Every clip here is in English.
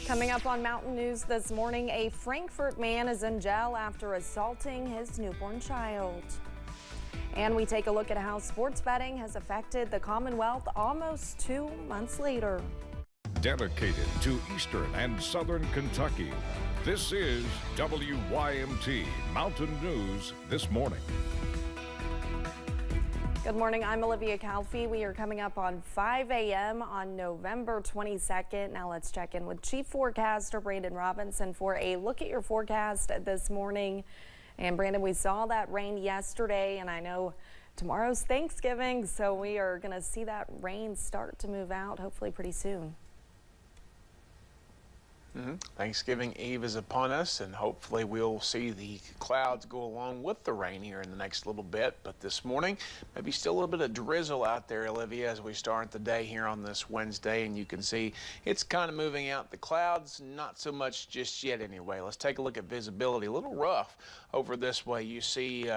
Coming up on Mountain News this morning, a Frankfort man is in jail after assaulting his newborn child. And we take a look at how sports betting has affected the Commonwealth almost 2 months later. Dedicated to Eastern and Southern Kentucky, this is WYMT Mountain News This Morning. Good morning, I'm Olivia Calfee. We are coming up on 5 a.m. on November 22nd. Now let's check in with Chief Forecaster Brandon Robinson for a look at your forecast this morning. And Brandon, we saw that rain yesterday, and I know tomorrow's Thanksgiving, so we are going to see that rain start to move out hopefully pretty soon. Thanksgiving Eve is upon us, and hopefully we'll see the clouds go along with the rain here in the next little bit. But this morning, maybe still a little bit of drizzle out there, Olivia, as we start the day here on this Wednesday. And you can see it's kind of moving out. The clouds, not so much just yet anyway. Let's take a look at visibility. A little rough over this way. You see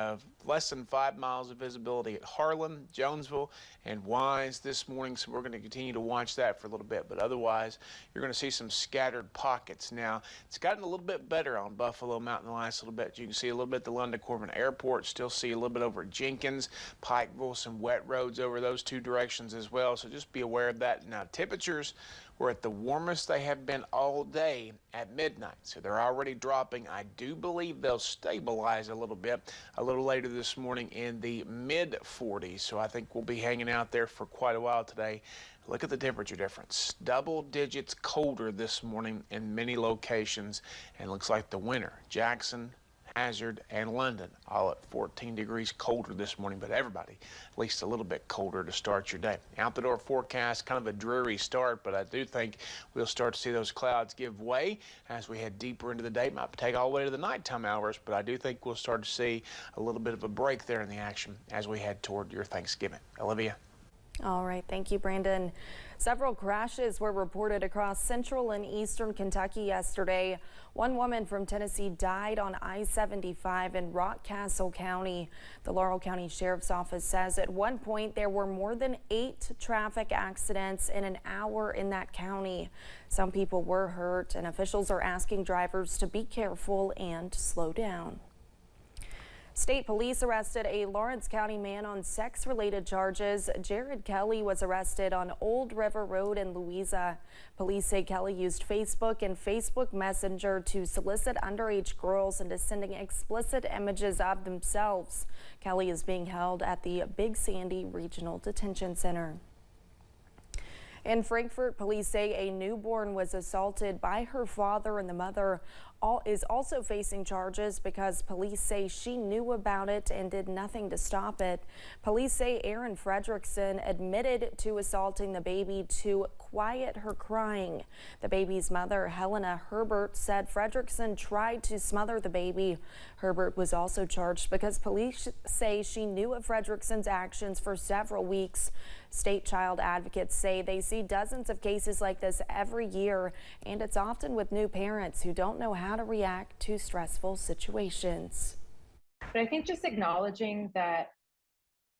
less than 5 miles of visibility at Harlan, Jonesville, and Wise this morning. So we're going to continue to watch that for a little bit. But otherwise, you're going to see some scattered pockets. Now, it's gotten a little bit better on Buffalo Mountain the last little bit. You can see a little bit at the London Corbin Airport, still see a little bit over Jenkins, Pikeville, some wet roads over those two directions as well. So just be aware of that. Now, temperatures were at the warmest they have been all day at midnight. So they're already dropping. I do believe they'll stabilize a little bit a little later this morning in the mid 40s. So I think we'll be hanging out there for quite a while today. Look at the temperature difference. Double digits colder this morning in many locations, and looks like the winter. Jackson, Hazard, and London all at 14 degrees colder this morning, but everybody at least a little bit colder to start your day. Out the door forecast, kind of a dreary start, but I do think we'll start to see those clouds give way as we head deeper into the day. Might take all the way to the nighttime hours, but I do think we'll start to see a little bit of a break there in the action as we head toward your Thanksgiving. Olivia? All right, thank you, Brandon. Several crashes were reported across central and eastern Kentucky yesterday. One woman from Tennessee died on I-75 in Rockcastle County. The Laurel County Sheriff's Office says at one point there were more than 8 traffic accidents in an hour in that county. Some people were hurt, and officials are asking drivers to be careful and slow down. State police arrested a Lawrence County man on sex-related charges. Jared Kelly was arrested on Old River Road in Louisa. Police say Kelly used Facebook and Facebook Messenger to solicit underage girls into sending explicit images of themselves. Kelly is being held at the Big Sandy Regional Detention Center. In Frankfort, police say a newborn was assaulted by her father, and the mother is also facing charges because police say she knew about it and did nothing to stop it. Police say Erin Fredrickson admitted to assaulting the baby to quiet her crying. The baby's mother, Helena Herbert, said Fredrickson tried to smother the baby. Herbert was also charged because police say she knew of Fredrickson's actions for several weeks. State child advocates say they see dozens of cases like this every year, and it's often with new parents who don't know how to react to stressful situations. But I think just acknowledging that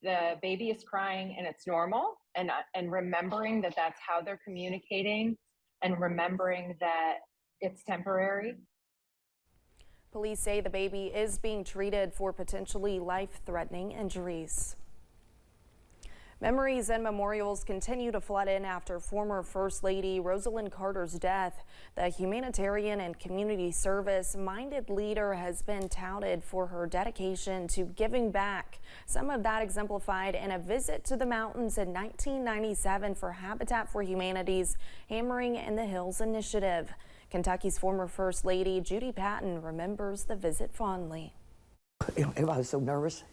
the baby is crying and it's normal, and remembering that that's how they're communicating, and remembering that it's temporary. Police say the baby is being treated for potentially life-threatening injuries. Memories and memorials continue to flood in after former First Lady Rosalynn Carter's death. The humanitarian and community service-minded leader has been touted for her dedication to giving back. Some of that exemplified in a visit to the mountains in 1997 for Habitat for Humanity's Hammering in the Hills initiative. Kentucky's former First Lady Judy Patton remembers the visit fondly. Everybody was so nervous.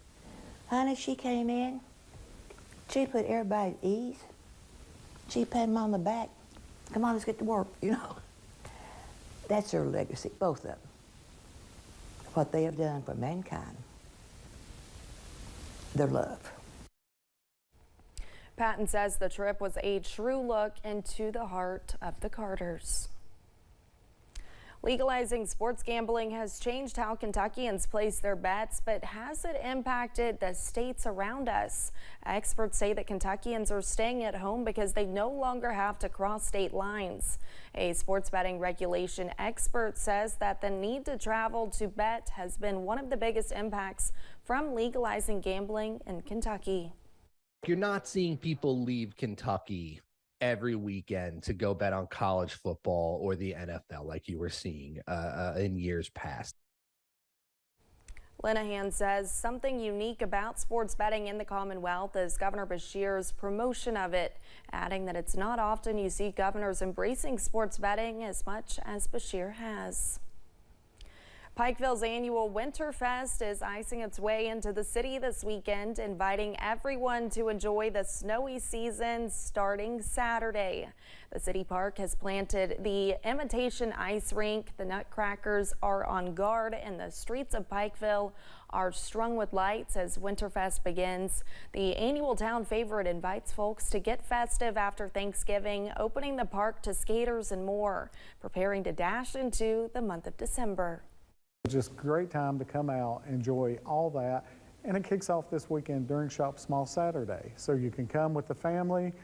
Honey, she came in. She put everybody at ease. She pat him on the back. Come on, let's get to work, you know. That's her legacy, both of them. What they have done for mankind. Their love. Patton says the trip was a true look into the heart of the Carters. Legalizing sports gambling has changed how Kentuckians place their bets, but has it impacted the states around us? Experts say that Kentuckians are staying at home because they no longer have to cross state lines. A sports betting regulation expert says that the need to travel to bet has been one of the biggest impacts from legalizing gambling in Kentucky. You're not seeing people leave Kentucky every weekend to go bet on college football or the NFL like you were seeing in years past. Linehan says something unique about sports betting in the Commonwealth is Governor Beshear's promotion of it, adding that it's not often you see governors embracing sports betting as much as Beshear has. Pikeville's annual Winterfest is icing its way into the city this weekend, inviting everyone to enjoy the snowy season starting Saturday. The city park has planted the imitation ice rink. The Nutcrackers are on guard, and the streets of Pikeville are strung with lights as Winterfest begins. The annual town favorite invites folks to get festive after Thanksgiving, opening the park to skaters and more, preparing to dash into the month of December. Just a great time to come out, enjoy all that, and it kicks off this weekend during Shop Small Saturday. So you can come with the family,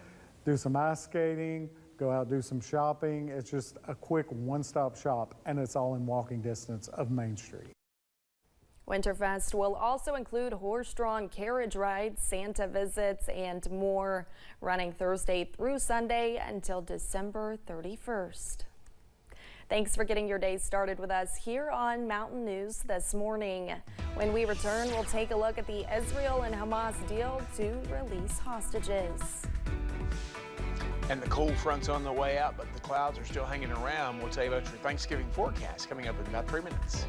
do some ice skating, go out do some shopping. It's just a quick one-stop shop, and it's all in walking distance of Main Street. Winterfest will also include horse-drawn carriage rides, Santa visits, and more, running Thursday through Sunday until December 31st. Thanks for getting your day started with us here on Mountain News this morning. When we return, we'll take a look at the Israel and Hamas deal to release hostages. And the cold front's on the way out, but the clouds are still hanging around. We'll tell you about your Thanksgiving forecast coming up in about 3 minutes.